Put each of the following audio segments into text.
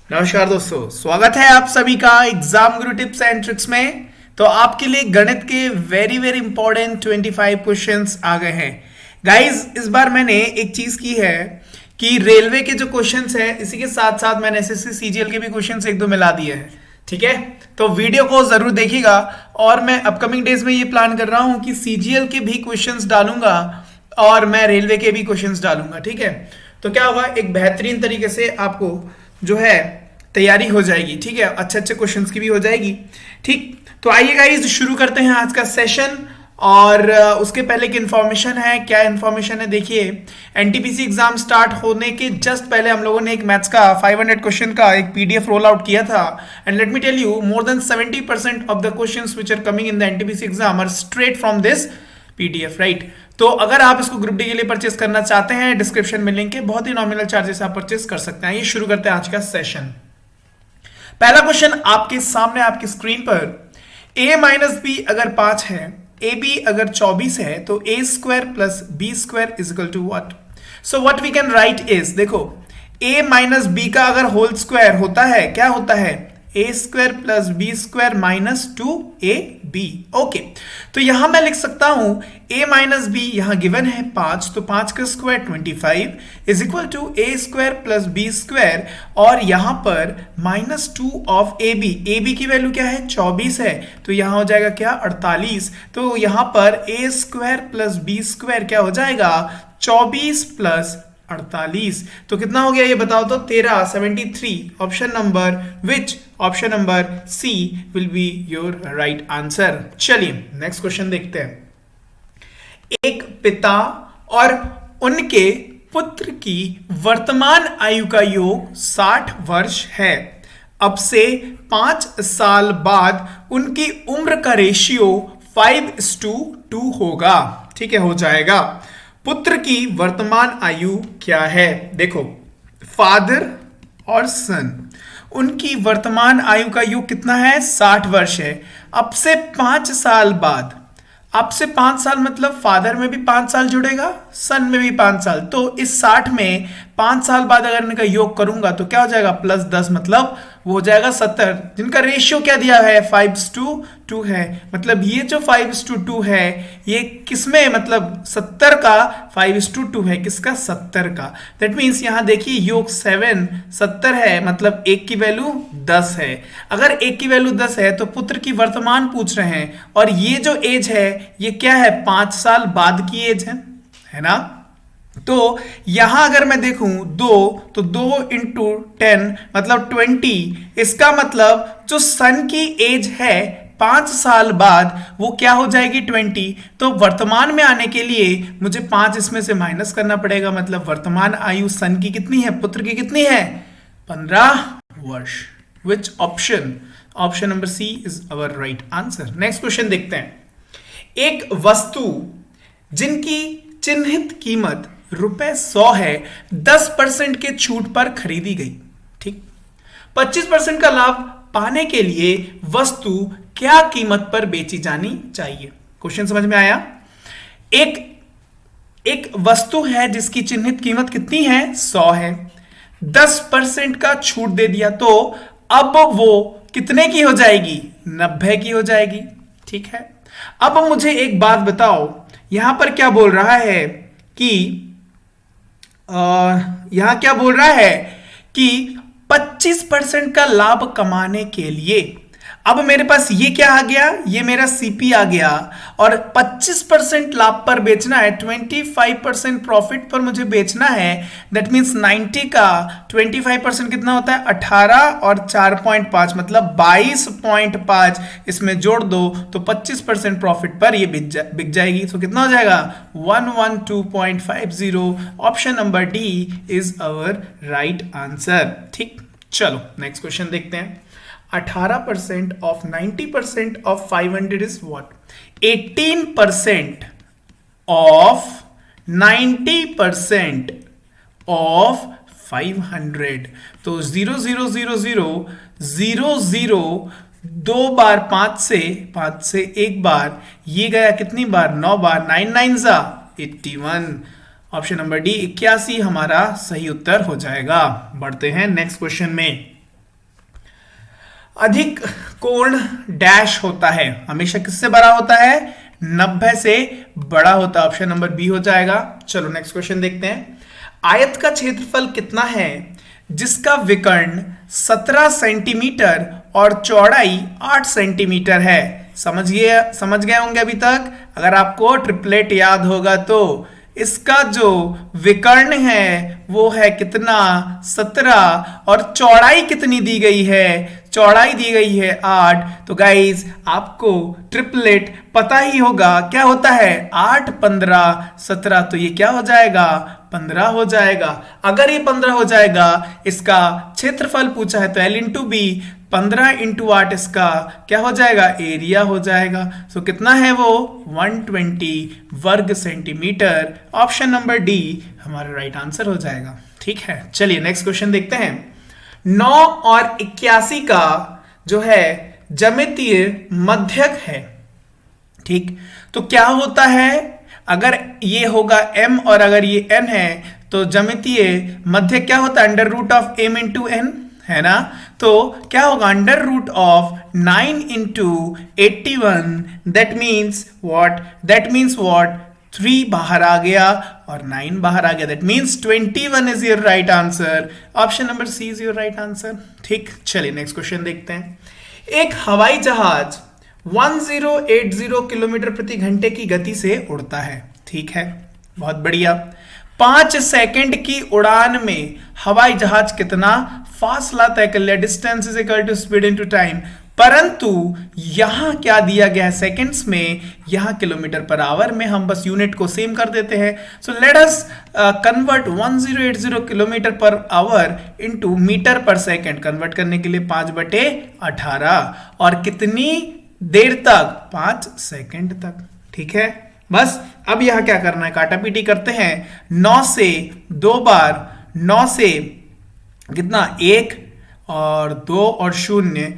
नमस्कार दोस्तों, स्वागत है आप सभी का exam Guru tips and tricks में। तो आपके लिए गणित के वेरी वेरी इंपॉर्टेंट 25 क्वेश्चंस आ गए हैं गाइस। इस बार मैंने एक चीज की है कि रेलवे के जो क्वेश्चंस हैं इसी के साथ साथ मैंने एसएससी सीजीएल के भी क्वेश्चंस एक दो मिला दिए हैं। ठीक है, तो वीडियो को जरूर देखिएगा। और मैं अपकमिंग डेज में ये प्लान कर रहा हूँ कि सीजीएल के भी क्वेश्चंस डालूंगा और मैं रेलवे के भी क्वेश्चंस डालूंगा। ठीक है, तो क्या होगा, एक बेहतरीन तरीके से आपको जो है तैयारी हो जाएगी। ठीक है, अच्छे अच्छे क्वेश्चंस की भी हो जाएगी। ठीक, तो आइए गाइस शुरू करते हैं आज का सेशन। और उसके पहले एक इन्फॉर्मेशन है। क्या इन्फॉर्मेशन है, देखिए एनटीपीसी एग्जाम स्टार्ट होने के जस्ट पहले हम लोगों ने एक मैथ्स का 500 क्वेश्चन का एक पीडीएफ रोल आउट किया था। And let me tell you, more than 70% of the questions which are coming in the NTPC exam are straight from this PDF, right. तो अगर आप इसको ग्रुप डी के लिए परचेस करना चाहते हैं, डिस्क्रिप्शन में लिंक है, बहुत ही नॉमिनल चार्जेस आप परचेस कर सकते हैं। ये शुरू करते हैं आज का सेशन। पहला क्वेश्चन आपके सामने आपकी स्क्रीन पर, a माइनस बी अगर 5 है, ए बी अगर 24 है, तो A square plus B square is equal to what. So what we can write is, देखो a माइनस बी का अगर होल स्क्वायर होता है, क्या होता है, A square plus B square minus 2ab। Okay, तो यहां मैं लिख सकता हूं a माइनस बी, यहां गिवन है 5, तो 5 का square 25 is equal to A square plus B square, और यहां पर माइनस 2 ऑफ ए बी की वैल्यू क्या है, 24 है, तो यहां हो जाएगा क्या, 48। तो यहां पर ए स्क्वायर प्लस बी स्क्वायर क्या हो जाएगा, 24 प्लस 48। तो कितना हो गया ये बताओ तो, 13, 73। Option number which, option number C will be your right answer. चलिए नेक्स्ट क्वेश्चन देखते हैं। एक पिता और उनके पुत्र की वर्तमान आयु का योग 60 वर्ष है। अब से 5 साल बाद उनकी उम्र का रेशियो 5:2 होगा। ठीक है, हो जाएगा। पुत्र की वर्तमान आयु क्या है, देखो फादर और सन, उनकी वर्तमान आयु का योग कितना है, 60 वर्ष है। अब से 5 साल बाद, अब से 5 साल मतलब फादर में भी 5 साल जुड़ेगा, सन में भी 5 साल, तो इस 60 में 5 साल बाद अगर इनका योग करूंगा तो क्या हो जाएगा, प्लस 10, मतलब वो हो जाएगा 70, जिनका रेशियो क्या दिया है, 5:2 है। मतलब ये जो 5:2 है ये किसमें, मतलब 70 का 5:2 है, किसका, 70 का। दैट मीन्स यहां देखिए योग 7 70 है, मतलब एक की वैल्यू 10 है। अगर एक की वैल्यू 10 है तो पुत्र की वर्तमान पूछ रहे हैं, और ये जो एज है ये क्या है, 5 साल बाद की एज है ना। तो यहां अगर मैं देखूं 2, तो 2 इंटू 10 मतलब 20। इसका मतलब जो सन की एज है 5 साल बाद वो क्या हो जाएगी, 20। तो वर्तमान में आने के लिए मुझे 5 इसमें से माइनस करना पड़ेगा, मतलब वर्तमान आयु सन की कितनी है, पुत्र की कितनी है, 15 वर्ष। Which option, option number C is our right answer. Next question देखते हैं। एक वस्तु जिनकी चिन्हित कीमत ₹100 है, 10% के छूट पर खरीदी गई। ठीक, 25% का लाभ पाने के लिए वस्तु क्या कीमत पर बेची जानी चाहिए। क्वेश्चन समझ में आया। एक वस्तु है जिसकी चिन्हित कीमत कितनी है, 100 है, 10% का छूट दे दिया, तो अब वो कितने की हो जाएगी, 90 की हो जाएगी। ठीक है, अब मुझे एक बात बताओ, यहां पर क्या बोल रहा है कि यहां क्या बोल रहा है कि 25% का लाभ कमाने के लिए, अब मेरे पास ये क्या आ गया, ये मेरा सीपी आ गया, और 25% लाभ पर बेचना है, 25% प्रॉफिट पर मुझे बेचना है। दैट मीन्स 90 का 25% कितना होता है, 18 और 4.5 मतलब 22.5, इसमें जोड़ दो तो 25% प्रॉफिट पर ये बिक जाएगी। तो कितना हो जाएगा, 112.50। Option number D is our right answer. ठीक, चलो नेक्स्ट क्वेश्चन देखते हैं। 18% of 90% of 500 is what? 18% of 90% of 500। तो 0 0 0 0 0 0 2 बार 5 से एक बार, ये गया कितनी बार, 9 बार, 9 9 जा 81। ऑप्शन नंबर डी 81 हमारा सही उत्तर हो जाएगा। बढ़ते हैं नेक्स्ट क्वेश्चन में। अधिक कोण डैश होता है, हमेशा किससे बड़ा होता है, 90 से बड़ा होता है। ऑप्शन नंबर बी हो जाएगा। चलो नेक्स्ट क्वेश्चन देखते हैं। आयत का क्षेत्रफल कितना है जिसका विकर्ण 17 सेंटीमीटर और चौड़ाई 8 सेंटीमीटर है? समझ गए होंगे अभी तक। अगर आपको ट्रिपलेट याद होगा तो इसका जो विकर्ण है वो है कितना, 17, और चौड़ाई कितनी दी गई है, चौड़ाई दी गई है 8। तो गाइज आपको ट्रिपलेट पता ही होगा, क्या होता है, 8, 15, 17, तो ये क्या हो जाएगा, 15 हो जाएगा। अगर ये 15 हो जाएगा, इसका क्षेत्रफल पूछा है तो L इंटू बी, 15 इंटू 8 इसका क्या हो जाएगा, एरिया हो जाएगा। सो कितना है वो, 120 वर्ग सेंटीमीटर। ऑप्शन नंबर डी हमारा राइट आंसर हो जाएगा। ठीक है, चलिए नेक्स्ट क्वेश्चन देखते हैं। 9 और 81 का जो है ज्यामितीय मध्यक है। ठीक, तो क्या होता है, अगर ये होगा m और अगर ये n है तो ज्यामितीय मध्यक क्या होता है, under root of m into n, है ना। तो क्या होगा, under root of 9 into 81, that means what, 3 बाहर आ गया और 9 बाहर आ गया, that means 21 is your right answer. Option number C is your right answer. ठीक, चलिए नेक्स्ट क्वेश्चन देखते हैं। एक हवाई जहाज 1080 किलोमीटर प्रति घंटे की गति से उड़ता है। ठीक है, बहुत बढ़िया। 5 सेकंड की उड़ान में हवाई जहाज कितना फासला तय कर लिया, distance is equal to speed into time. परंतु यहां क्या दिया गया है सेकंड्स में, यहां किलोमीटर पर आवर में, हम बस यूनिट को सेम कर देते हैं। So let us convert 1080 kilometre per hour into metre per second. Convert करने के लिए 5/18 और कितनी देर तक, 5 सेकंड तक। ठीक है, बस अब यहां क्या करना है, काटा पीटी करते हैं। 9 से 2 बार, 9 से कितना, 1 और 2 और 0,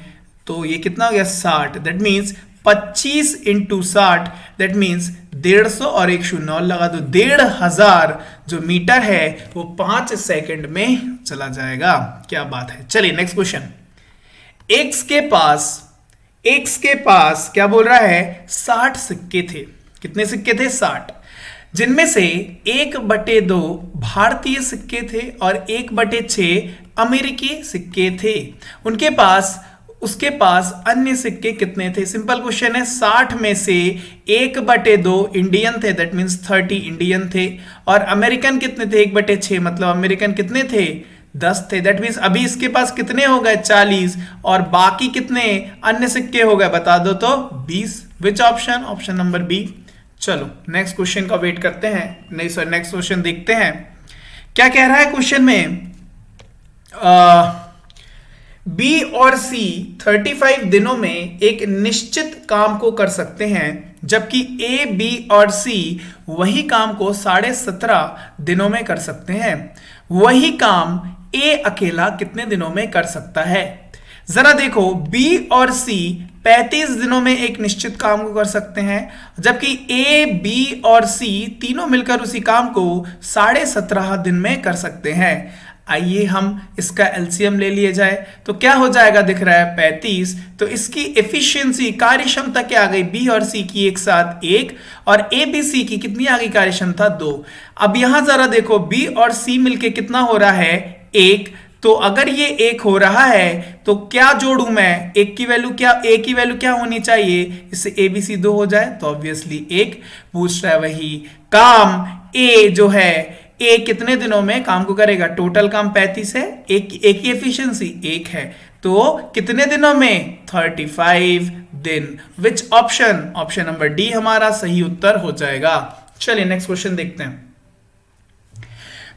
तो ये कितना हो गया, 60। That means 25 into 60, that means 150 और 1 0 और लगा दो, 1500 जो मीटर है वो 5 सेकंड में चला जाएगा। क्या बात है। चलिए नेक्स्ट क्वेश्चन। एक्स के पास क्या बोल रहा है, 60 सिक्के थे। कितने सिक्के थे, 60, जिनमें से 1/2 भारतीय सिक्के थे और 1/6 अमेरिकी सिक्के थे। उसके पास अन्य सिक्के कितने थे? सिंपल क्वेश्चन है। 60 में से 1/2 इंडियन थे, दैट मीन्स 30 इंडियन थे, और अमेरिकन कितने थे, 1/6, मतलब अमेरिकन कितने थे, 10 थे। दैट मीन्स अभी इसके पास कितने हो गए, 40, और बाकी कितने अन्य सिक्के हो गए, बता दो तो 20। Which option, option number B. चलो नेक्स्ट क्वेश्चन का वेट करते हैं, नहीं सॉरी नेक्स्ट क्वेश्चन देखते हैं क्या कह रहा है क्वेश्चन में। बी और सी 35 दिनों में एक निश्चित काम को कर सकते हैं, जबकि ए, बी और सी वही काम को 17.5 दिनों में कर सकते हैं। वही काम ए अकेला कितने दिनों में कर सकता है? जरा देखो, बी और सी 35 दिनों में एक निश्चित काम को कर सकते हैं, जबकि ए, बी और सी तीनों मिलकर उसी काम को 17.5 दिन में कर सकते हैं। आइए हम इसका एलसीएम ले लिए जाए तो क्या हो जाएगा, दिख रहा है 35। तो इसकी एफिशिएंसी, कार्यक्षमता क्या आ गई, बी और सी की एक साथ 1, और ए बी सी की कितनी आ गई कार्यक्षमता, 2। अब यहां जरा देखो, बी और सी मिलके कितना हो रहा है, 1। तो अगर ये 1 हो रहा है तो क्या जोड़ू मैं, एक की वैल्यू क्या, ए की वैल्यू क्या होनी चाहिए, इससे ए बी सी 2 हो जाए, तो ऑब्वियसली 1 पूछ रहा है। वही काम ए जो है, ए कितने दिनों में काम को करेगा, टोटल काम 35 है, एक की एफिशिएंसी 1 है, तो कितने दिनों में, 35 दिन। विच ऑप्शन, ऑप्शन नंबर डी हमारा सही उत्तर हो जाएगा। चलिए नेक्स्ट क्वेश्चन देखते हैं।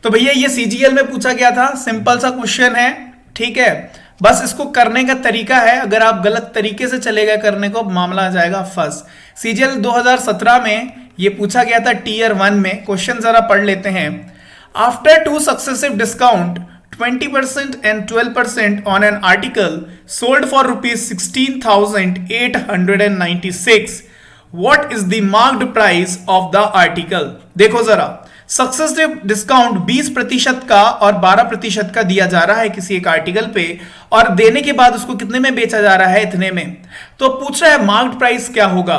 तो भैया ये सीजीएल में पूछा गया था, सिंपल सा क्वेश्चन है, ठीक है। बस इसको करने का तरीका है, अगर आप गलत तरीके से चले गए करने को, मामला आ जाएगा फंस। सीजीएल 2017 में ये पूछा गया था टीयर 1 में। क्वेश्चन जरा पढ़ लेते हैं। After 2 successive discount 20% and 12% on an article sold for rupees 16,896, what is the marked price of the article? देखो जरा, सक्सेसिव डिस्काउंट 20% का और 12% का दिया जा रहा है किसी एक आर्टिकल पे, और देने के बाद उसको कितने में बेचा जा रहा है, इतने में। तो पूछ रहा है मार्क्ड प्राइस क्या होगा।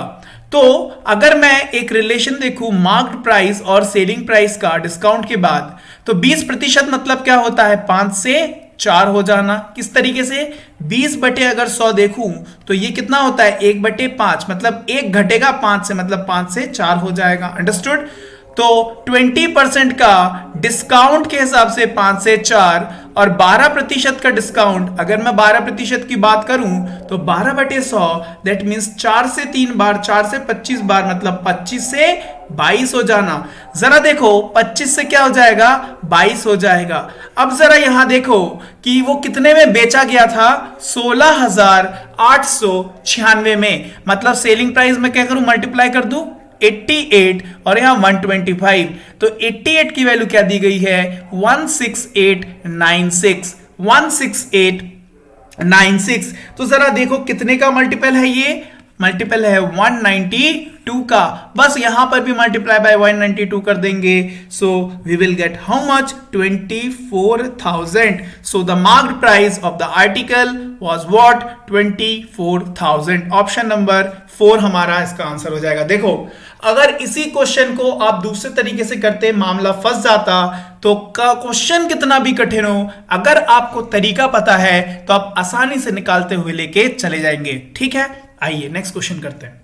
तो अगर मैं एक रिलेशन देखूं मार्क्ड प्राइस और सेलिंग प्राइस का डिस्काउंट के बाद, तो 20% मतलब क्या होता है, 5 से 4 हो जाना। किस तरीके से, 20 बटे अगर 100 देखूं तो ये कितना होता है, 1/5, मतलब 1 घटेगा 5 से, मतलब 5 से 4 हो जाएगा। अंडरस्टूड। तो 20% का डिस्काउंट के हिसाब से 5 से 4 और 12% का डिस्काउंट, अगर मैं 12% की बात करूं तो 12/100 दैट मींस 4 से 3 बार, 4 से 25 बार, मतलब 25 से 22 हो जाना। जरा देखो 25 से क्या हो जाएगा, 22 हो जाएगा। अब जरा यहां देखो कि वो कितने में बेचा गया था, 16,896 में, मतलब सेलिंग प्राइस में क्या करूं, मल्टीप्लाई कर दूं 88 और यहां 125, तो 88 की वैल्यू क्या दी गई है, 16896, 16896। तो जरा देखो कितने का मल्टीपल है, ये मल्टीपल है 192 का, बस यहां पर भी मल्टीप्लाई बाय 192 कर देंगे। So we will get how much, 24,000। So the marked price of the article was what, 24,000। Option number 4 हमारा इसका आंसर हो जाएगा। देखो अगर इसी क्वेश्चन को आप दूसरे तरीके से करते, मामला फंस जाता, तो क्वेश्चन कितना भी कठिन हो, अगर आपको तरीका पता है तो आप आसानी से निकालते हुए लेके चले जाएंगे। ठीक है, आइए नेक्स्ट क्वेश्चन करते हैं।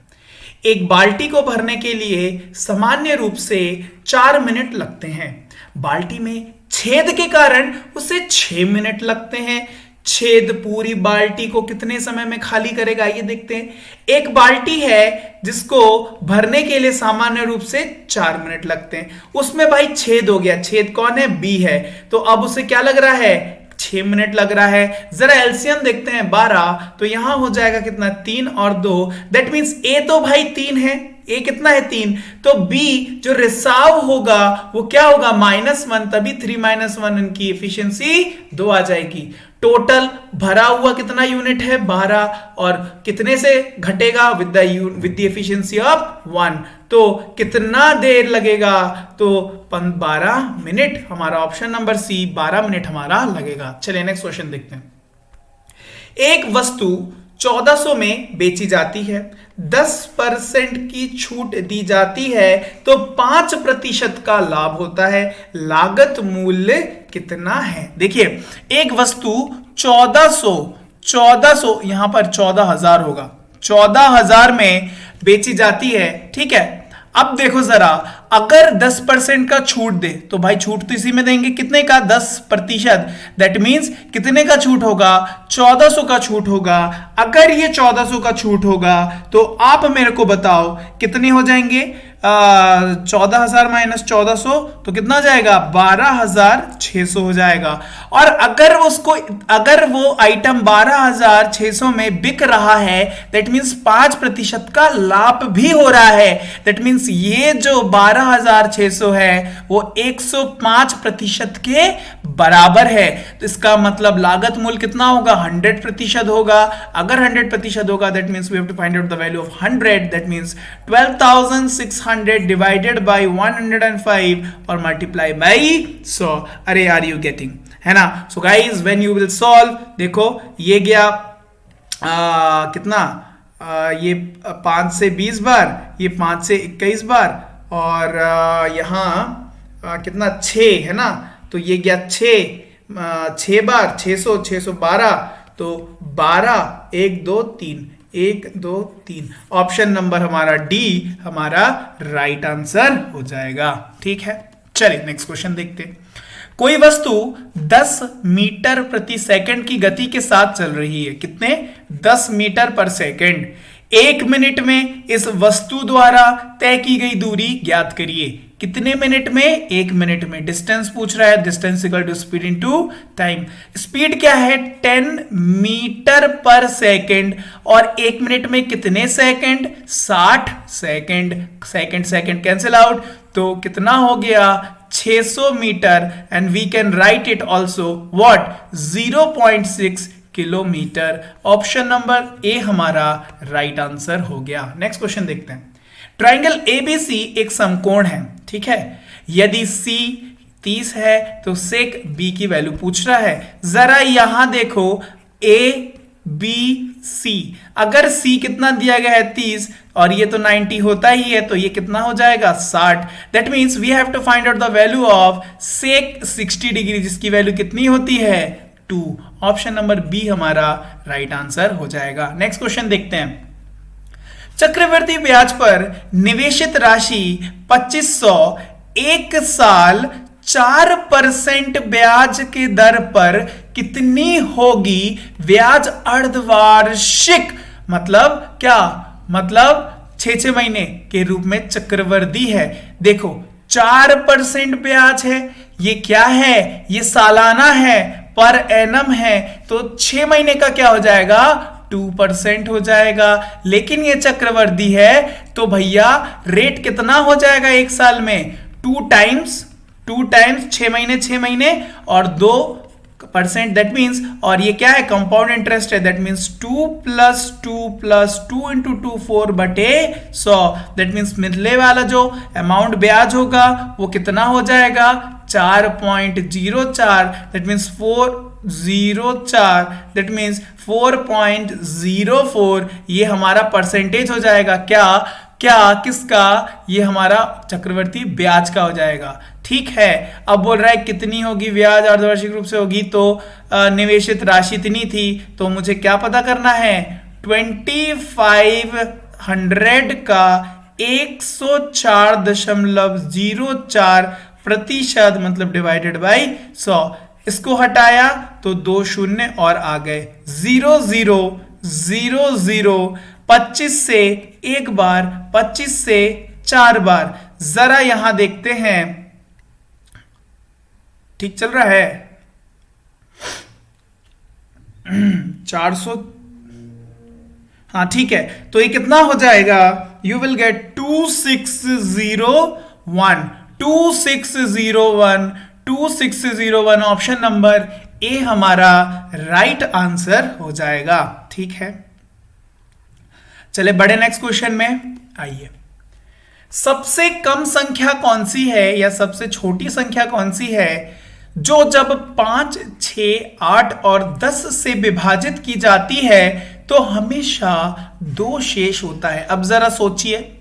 एक बाल्टी को भरने के लिए सामान्य रूप से 4 मिनट लगते हैं। बाल्टी में छेद के कारण उसे 6 मिनट लगते हैं। छेद पूरी बाल्टी को कितने समय में खाली करेगा, ये देखते हैं। एक बाल्टी है जिसको भरने के लिए सामान्य रूप से 4 मिनट लगते हैं, उसमें भाई छेद हो गया। छेद कौन है, बी है, तो अब उसे क्या लग रहा है, 6 मिनट लग रहा है। जरा एलसीएम देखते हैं 12, तो यहां हो जाएगा कितना, 3 और 2, दैट मींस ए तो भाई 3 है, ए कितना है 3, तो बी जो रिसाव होगा वो क्या होगा, -1, तभी 3 - 1 इनकी एफिशिएंसी 2 आ जाएगी। टोटल भरा हुआ कितना यूनिट है, 12, और कितने से घटेगा, विद द एफिशिएंसी ऑफ 1, तो कितना देर लगेगा, तो 12 मिनट। हमारा ऑप्शन नंबर सी 12 मिनट हमारा लगेगा। चलिए नेक्स्ट क्वेश्चन देखते हैं। एक वस्तु 1400 में बेची जाती है, 10% की छूट दी जाती है, तो 5% का लाभ होता है। लागत मूल्य कितना है। देखिए एक वस्तु 1400 यहां पर 14,000 होगा, 14,000 में बेची जाती है। ठीक है, अब देखो जरा, अगर 10% का छूट दे तो भाई छूट तो इसी में देंगे, कितने का, 10%, दैट मींस कितने का छूट होगा, 1400 का छूट होगा। अगर ये 1400 का छूट होगा तो आप मेरे को बताओ कितने हो जाएंगे, 14,000 - 1400 तो कितना हो जाएगा, 12,600 हो जाएगा। और अगर वो आइटम 12,600 में बिक रहा है, दैट मींस 5% का लाभ भी हो रहा है। दैट मींस ये जो 12,600 है वो 105% के बराबर है। तो इसका मतलब लागत मूल्य कितना होगा, 100% होगा। अगर 100% होगा that means we have to find out the value of 100, that means 12,600 divided by 105 और मल्टीप्लाई बाय 100। अरे आर यू गेटिंग, है ना। So guys when you will solve, देखो ये गया कितना, ये 5 से 20 बार, ये 5 से 21 बार, और यहां कितना 6 है ना, तो ये गया 6 बार, 600, 612, तो 12, 1 2 3, 1 2 3। ऑप्शन नंबर हमारा डी हमारा राइट आंसर हो जाएगा। ठीक है, चलिए नेक्स्ट क्वेश्चन देखते हैं। कोई वस्तु 10 मीटर प्रति सेकंड की गति के साथ चल रही है, कितने, 10 मीटर पर सेकंड। 1 मिनट में इस वस्तु द्वारा तय की गई दूरी ज्ञात करिए। कितने मिनट में, 1 मिनट में। डिस्टेंस पूछ रहा है, distance equal to speed into time. Speed क्या है, 10 मीटर पर सेकंड, और 1 मिनट में कितने second, 60 second. Second cancel out, तो कितना हो गया, 600 metre, and we can write it also what, 0.6 kilometre. Option number A हमारा राइट आंसर हो गया। नेक्स्ट क्वेश्चन देखते हैं। ट्राइंगल एबीसी एक समकोण है, ठीक है। यदि C 30 है तो सेक B की वैल्यू पूछ रहा है। जरा यहां देखो A B C, अगर C कितना दिया गया है 30 और ये तो 90 होता ही है, तो ये कितना हो जाएगा 60। That means we have to find out the value of sec 60 degree, जिसकी वैल्यू कितनी होती है 2। ऑप्शन नंबर बी हमारा राइट आंसर हो जाएगा। नेक्स्ट क्वेश्चन देखते हैं। चक्रवृद्धि ब्याज पर निवेशित राशि 2500 एक साल 4% ब्याज के दर पर कितनी होगी? ब्याज अर्धवार्षिक मतलब क्या? मतलब 6 महीने के रूप में चक्रवृद्धि है। देखो 4% ब्याज है, ये क्या है? ये सालाना है, पर एनम है, तो 6 महीने का क्या हो जाएगा? 2% हो जाएगा। लेकिन ये चक्रवृद्धि है तो भैया रेट कितना हो जाएगा एक साल में? 2 टाइम्स 6 महीने और 2%, दैट मीन्स, और ये क्या है? कंपाउंड इंटरेस्ट है, दैट मीन्स 2 + 2 + 2 × 2 4/100। दैट मीन्स मिलने वाला जो अमाउंट ब्याज होगा वो कितना हो जाएगा? 4.04, दैट मीन्स 404, दैट मीन्स 4.04। ये हमारा परसेंटेज हो जाएगा क्या किसका? ये हमारा चक्रवर्ती ब्याज का हो जाएगा। ठीक है, अब बोल रहा है कितनी होगी ब्याज? अर्धवार्षिक रूप से होगी तो निवेशित राशि इतनी थी, तो मुझे क्या पता करना है? 2500 का 104.04% मतलब डिवाइडेड बाई 100। इसको हटाया तो 2 शून्य और आ गए 0 0 0 0। 25 से एक बार, 25 से 4 बार। जरा यहां देखते हैं, ठीक चल रहा है? 400, हाँ ठीक है। तो ये कितना हो जाएगा? You will get 2601 option number A हमारा राइट आंसर हो जाएगा। ठीक है, चले बड़े नेक्स्ट क्वेश्चन में आइए। सबसे कम संख्या कौन सी है या सबसे छोटी संख्या कौन सी है जो जब 5, 6, 8 और 10 से विभाजित की जाती है तो हमेशा 2 शेष होता है? अब जरा सोचिए,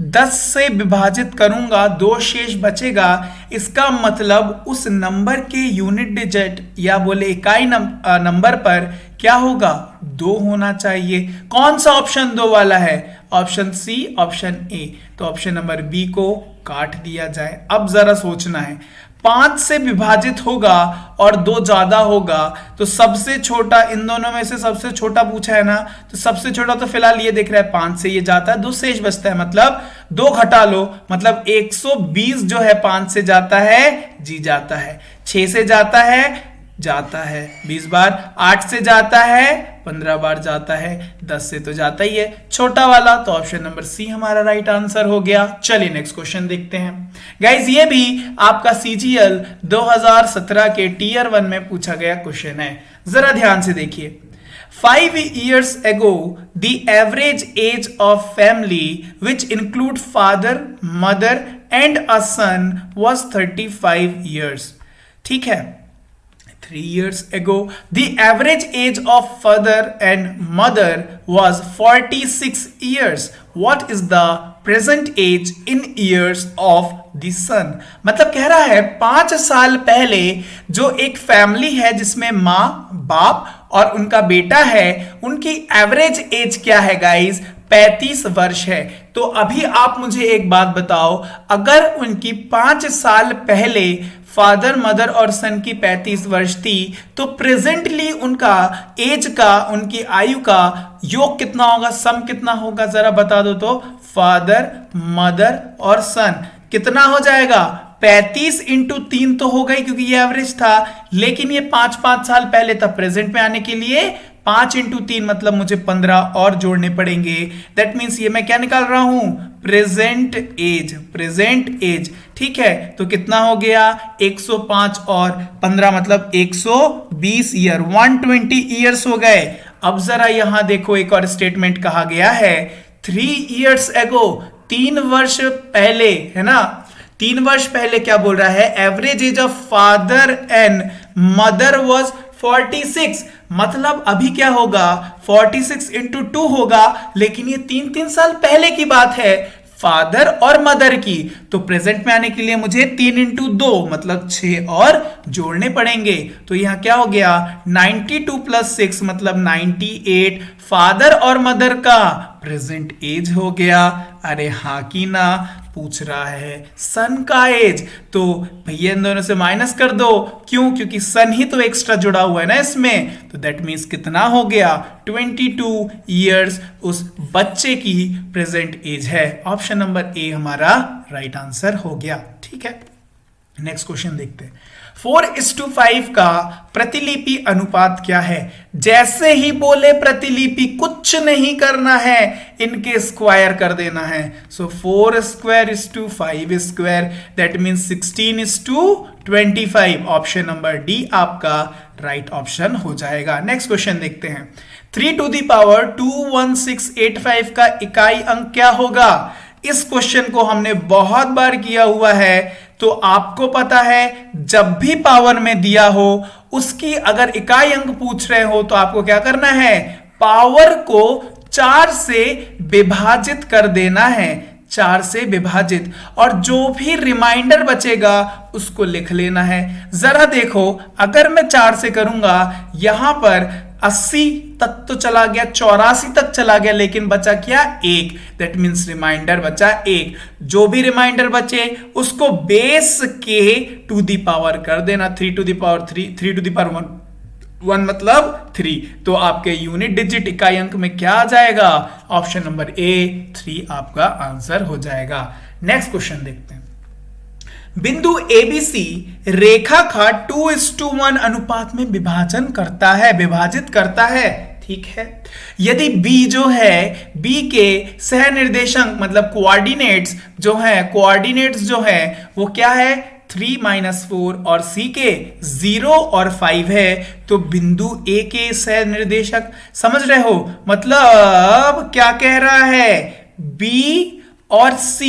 10 से विभाजित करूंगा 2 शेष बचेगा, इसका मतलब उस नंबर के यूनिट डिजिट या बोले इकाई नंबर पर क्या होगा? 2 होना चाहिए। कौन सा ऑप्शन 2 वाला है? Option C, option A. तो ऑप्शन नंबर बी को काट दिया जाए। अब जरा सोचना है, 5 से विभाजित होगा और 2 ज्यादा होगा, तो सबसे छोटा, इन दोनों में से सबसे छोटा पूछा है ना, तो सबसे छोटा तो फिलहाल ये दिख रहा है 5 से ये जाता है, 2 शेष बचता है, मतलब 2 घटा लो, मतलब 120 जो है 5 से जाता है जी जाता है, 6 से जाता है 20 बार, 8 से जाता है 15 बार जाता है, 10 से तो जाता ही है छोटा वाला। तो ऑप्शन नंबर सी हमारा राइट आंसर हो गया। चलिए नेक्स्ट क्वेश्चन देखते हैं। गाइज ये भी आपका सीजीएल 2017 के टीयर 1 में पूछा गया क्वेश्चन है, जरा ध्यान से देखिए। 5 years ago, the average age of family which include father, mother and a son was 35 years. ठीक है, 3 years ago, the average age of father and mother was 46 years. What is the present age in years of the son? मतलब कह रहा है 5 साल पहले जो एक फैमिली है जिसमें माँ, बाप और उनका बेटा है, उनकी एवरेज एज क्या है गाइस? 35 वर्ष है। तो अभी आप मुझे एक बात बताओ, अगर उनकी 5 साल पहले फादर, मदर और सन की 35 वर्ष थी, तो प्रेजेंटली उनका एज का, उनकी आयु का योग कितना होगा, सम कितना होगा, जरा बता दो तो। फादर, मदर और सन कितना हो जाएगा? 35 × 3 तो हो गई क्योंकि ये एवरेज था, लेकिन ये 5-5 साल पहले था। प्रेजेंट में आने के लिए 5 × 3 मतलब मुझे 15 और जोड़ने पड़ेंगे। दैट मीन्स ये मैं क्या निकाल रहा हूं? Present age. ठीक है, तो कितना हो गया? 105 और 15 मतलब 120 ईयर, 120 ईयर्स हो गए। अब जरा यहां देखो, एक और स्टेटमेंट कहा गया है 3 years ago, 3 वर्ष पहले, है ना, 3 वर्ष पहले क्या बोल रहा है, average age of father and mother was 46, मतलब अभी क्या होगा 46 इंटू 2 होगा, लेकिन ये 3-3 साल पहले की बात है फादर और मदर की। तो प्रेजेंट में आने के लिए मुझे 3 इंटू 2 मतलब 6 और जोड़ने पड़ेंगे। तो यहां क्या हो गया 92 प्लस 6 मतलब 98 फादर और मदर का प्रेजेंट एज हो गया। अरे हाँ कि ना, पूछ रहा है सन का एज, तो भैया इन दोनों से माइनस कर दो, क्यों, क्योंकि सन ही तो एक्स्ट्रा जुड़ा हुआ है ना इसमें, तो दैट मीन्स कितना हो गया 22 ईयर्स उस बच्चे की प्रेजेंट एज है। ऑप्शन नंबर ए हमारा राइट आंसर हो गया। ठीक है, नेक्स्ट क्वेश्चन देखते हैं। 4:5 का प्रतिलिपि अनुपात क्या है? जैसे ही बोले प्रतिलिपि कुछ नहीं करना है, इनके स्क्वायर कर देना है। So 4 square is to 5 square, that means 16 is to 25। Option number D आपका राइट ऑप्शन हो जाएगा। नेक्स्ट क्वेश्चन देखते हैं। 3 टू द पावर 21685 का इकाई अंक क्या होगा? इस क्वेश्चन को हमने बहुत बार किया हुआ है, तो आपको पता है जब भी पावर में दिया हो उसकी अगर इकाई अंक पूछ रहे हो तो आपको क्या करना है, पावर को 4 से विभाजित कर देना है, 4 से विभाजित, और जो भी रिमाइंडर बचेगा उसको लिख लेना है। जरा देखो, अगर मैं 4 से करूंगा, यहां पर 80 तक तो चला गया, 84 तक चला गया, लेकिन बचा क्या 1, दैट मीन्स रिमाइंडर बचा 1। जो भी रिमाइंडर बचे उसको बेस के टू दी पावर कर देना, 3 to the power 3 to the power 1 मतलब 3। तो आपके यूनिट डिजिट इकाई अंक में क्या आ जाएगा? ऑप्शन नंबर ए 3 आपका आंसर हो जाएगा। नेक्स्ट क्वेश्चन देखते हैं। बिंदु ABC रेखा का 2:1 अनुपात में विभाजित करता है। ठीक है, यदि B जो है, B के सह निर्देशांक मतलब कोऑर्डिनेट्स जो है वो क्या है 3-4 और C के 0 और 5 है, तो बिंदु A के सह निर्देशक समझ रहे हो, मतलब क्या कह रहा है, B और C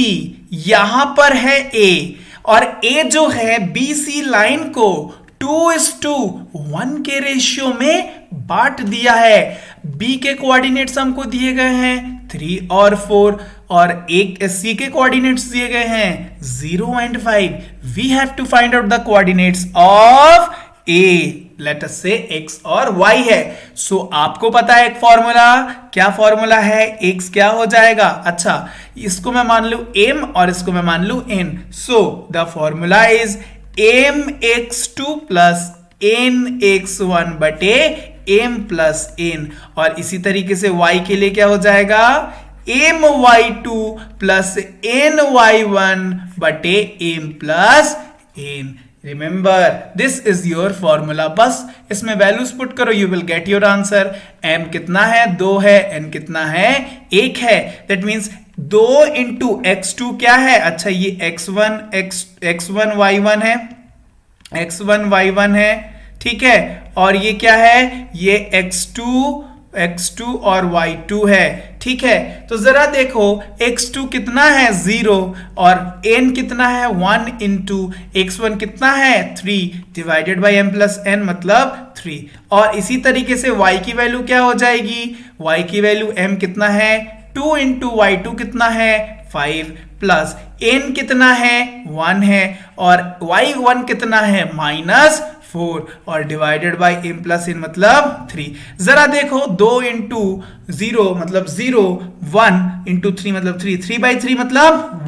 यहां पर है A, और A जो है BC लाइन को 2:1 के रेशियो में बांट दिया है। B के कोऑर्डिनेट्स हमको दिए गए हैं 3 और 4, और एक C के कोऑर्डिनेट्स दिए गए हैं 0 and 5। We have to find out the coordinates of A, let us say x और y है। सो आपको पता है एक फॉर्मूला, क्या फॉर्मूला है, x क्या हो जाएगा, अच्छा इसको मैं मान लू m और इसको मैं मान लू n। So the formula is mx2 plus nx1 बटे m प्लस n, और इसी तरीके से y के लिए क्या हो जाएगा, my2 प्लस ny1 बटे m plus n। Remember this is your formula, बस इसमें वैल्यूज पुट करो, you will get your answer. m कितना है 2 है, n कितना है 1 है, दैट मींस 2 इंटू x2 क्या है, अच्छा ये x1 y1 है, x1 y1 है, ठीक है, और ये क्या है, ये x2 और y2 है, ठीक है। तो जरा देखो x2 कितना है 0 और n कितना है 1 इंटू x1 कितना है 3 divided by m plus n मतलब 3, और इसी तरीके से y की वैल्यू क्या हो जाएगी, y की वैल्यू m कितना है 2 इंटू y2 कितना है 5 प्लस n कितना है 1 है, और y1 कितना है -4 और divided by m plus n मतलब 3। जरा देखो 2 इंटू 0 मतलब 0, 1 इंटू 3 मतलब 3, 3/3 मतलब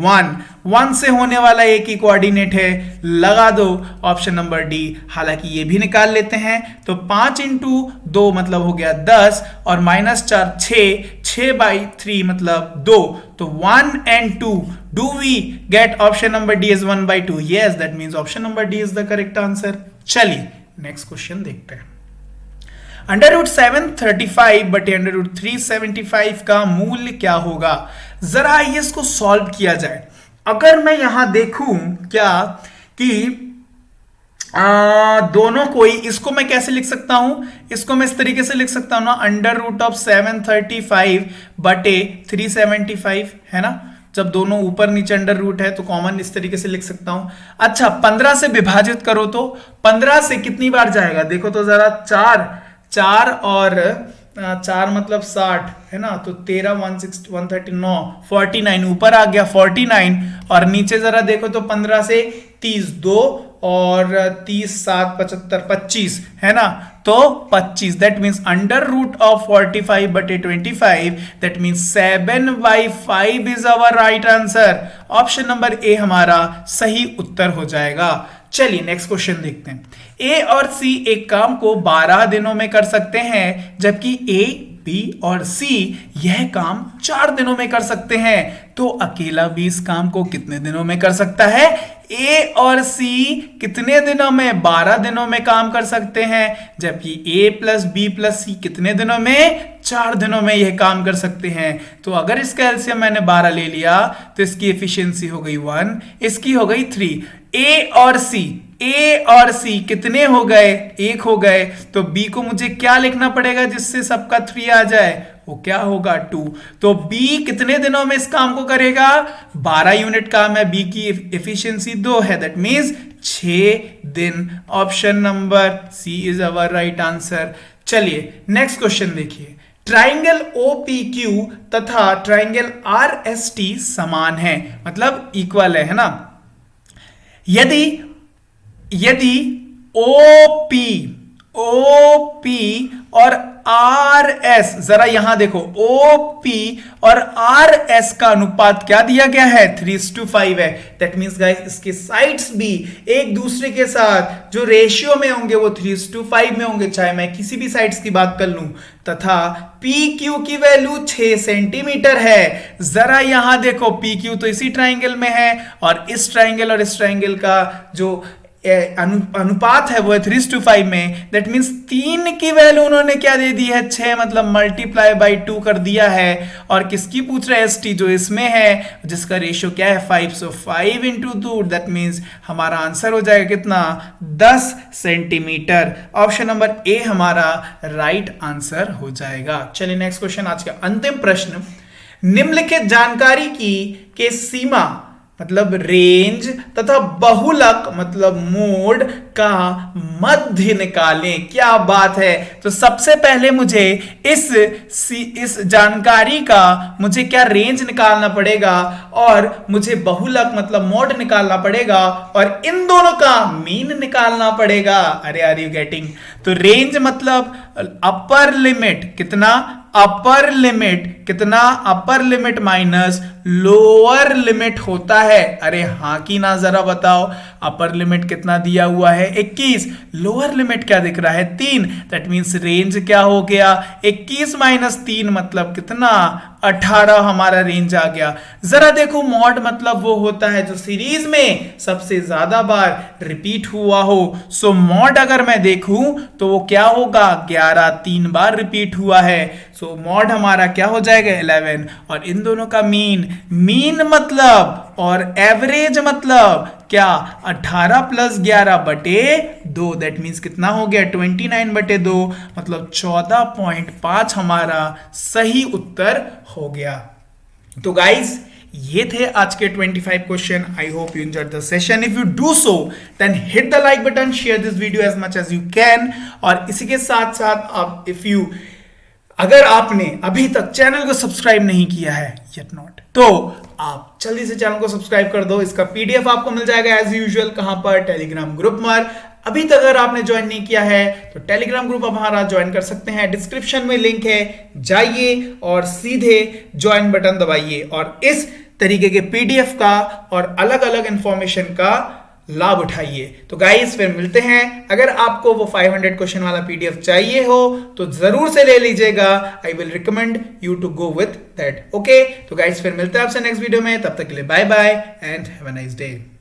1 से होने वाला एक ही कोऑर्डिनेट है, लगा दो ऑप्शन नंबर डी। हालांकि ये भी निकाल लेते हैं, तो 5 इंटू 2 मतलब हो गया 10 और -4 6/3 मतलब 2, तो 1 and 2। Do we get option number D is 1/2? Yes, that means option number D is the correct answer. चलिए नेक्स्ट क्वेश्चन देखते हैं। √735 बटे √375 का मूल्य क्या होगा? जरा आइए इसको सॉल्व किया जाए। अगर मैं यहां देखूं क्या कि दोनों कोई, इसको मैं कैसे लिख सकता हूं, इसको मैं इस तरीके से लिख सकता हूं ना, √735 बटे 375 है ना। जब दोनों ऊपर नीचे अंडर रूट है तो कॉमन इस तरीके से लिख सकता हूं। अच्छा 15 से विभाजित करो तो 15 से कितनी बार जाएगा देखो तो जरा, 4 और 4 मतलब 60 है ना, तो 13 160 139 49 ऊपर आ गया 49, और नीचे जरा देखो तो 15 से 30 2 और 30 7 75 25 है ना, तो 25 that means under root of 45 बटे 25 that means 7/5 is our right answer. Option number A हमारा सही उत्तर हो जाएगा। चलिए नेक्स्ट क्वेश्चन देखते हैं। ए और सी एक काम को 12 दिनों में कर सकते हैं, जबकि ए बी और सी यह काम 4 दिनों में कर सकते हैं, तो अकेला बी इस काम को कितने दिनों में कर सकता है? ए और सी कितने दिनों में? 12 दिनों में काम कर सकते हैं, जबकि ए प्लस बी प्लस सी कितने दिनों में? 4 दिनों में यह काम कर सकते हैं। तो अगर इसका एलसीएम मैंने 12 ले लिया तो इसकी एफिशिएंसी हो गई 1, इसकी हो गई 3। ए और सी कितने हो गए? 1 हो गए। तो बी को मुझे क्या लिखना पड़ेगा जिससे सबका 3 आ जाए? वो क्या होगा? 2। तो बी कितने दिनों में इस काम को करेगा? 12 यूनिट काम है, बी की एफिशिएंसी 2 है, दैट मींस 6 दिन। Option number C is our right answer. चलिए नेक्स्ट क्वेश्चन देखिए। ट्राइंगल OPQ तथा ट्राइंगल RST समान है, मतलब इक्वल है ना। यदि OP और RS, जरा यहां देखो, OP और RS का अनुपात क्या दिया गया है? 3:5 है। दैट मींस गाइस इसके साइड्स भी एक दूसरे के साथ जो रेशियो में होंगे वो 3:5 में होंगे, चाहे मैं किसी भी साइड्स की बात कर लूं। तथा PQ की वैल्यू 6 सेंटीमीटर है। जरा यहां देखो, PQ तो इसी ट्राइंगल में है और इस ट्राइंगल का जो अनुपात है वो है 3:5 में। दैट मींस 3 की वैल्यू उन्होंने क्या दे दी है? 6, मतलब मल्टीप्लाई बाय 2 कर दिया है। और किसकी पूछ रहे हैं? ST जो इसमें है, जिसका रेशियो क्या है? 5। सो 5 into 2 दैट मींस हमारा आंसर हो जाएगा कितना? 10 सेंटीमीटर। ऑप्शन नंबर ए हमारा राइट आंसर हो जाएगा। चलिए नेक्स्ट क्वेश्चन, आज का अंतिम प्रश्न। निम्नलिखित जानकारी के सीमा मतलब रेंज तथा बहुलक मतलब मोड का मध्य निकालें। क्या बात है। तो सबसे पहले मुझे इस जानकारी का मुझे क्या रेंज निकालना पड़ेगा और मुझे बहुलक मतलब मोड निकालना पड़ेगा और इन दोनों का मीन निकालना पड़ेगा। अरे आर यू गेटिंग? तो रेंज मतलब अपर लिमिट कितना? Upper limit minus lower limit होता है। अरे हाँ कि ना, जरा बताओ। अपर लिमिट कितना दिया हुआ है? 21। लोअर लिमिट क्या दिख रहा है? 3। दैट मींस रेंज क्या हो गया? 21 माइनस 3 मतलब कितना? 18 हमारा रेंज आ गया। जरा देखो, मॉड मतलब वो होता है जो सीरीज में सबसे ज्यादा बार रिपीट हुआ हो। सो मॉड अगर मैं देखूं तो वो क्या होगा? 11 3 बार रिपीट हुआ है। सो मॉड हमारा क्या हो जाएगा? 11। और इन दोनों का मीन मतलब और एवरेज मतलब क्या? 18 + 11 बटे 2। दैट मीन्स कितना हो गया? 29 बटे 2 मतलब 14.5 हमारा सही उत्तर हो गया। तो गाइज ये थे आज के 25 question. I hope you enjoyed the session. If you do so then hit the like button, share this video as much as you can. और इसी के साथ साथ आप अगर आपने अभी तक चैनल को सब्सक्राइब नहीं किया है yet not, तो आप जल्दी से चैनल को सब्सक्राइब कर दो। इसका PDF आपको मिल जाएगा एज यूजुअल। कहां पर? टेलीग्राम ग्रुप पर। अभी तक अगर आपने ज्वाइन नहीं किया है तो टेलीग्राम ग्रुप हमारा ज्वाइन कर सकते हैं। डिस्क्रिप्शन में लिंक है, जाइए और सीधे ज्वाइन बटन दबाइए और इस तरीके के PDF का और अलग अलग इंफॉर्मेशन का लाभ उठाइए। तो गाइस फिर मिलते हैं। अगर आपको वो 500 क्वेश्चन वाला PDF चाहिए हो तो जरूर से ले लीजिएगा। I will recommend you to go with that. Okay, तो गाइस फिर मिलते हैं आपसे नेक्स्ट वीडियो में। तब तक के लिए bye bye and have a nice day.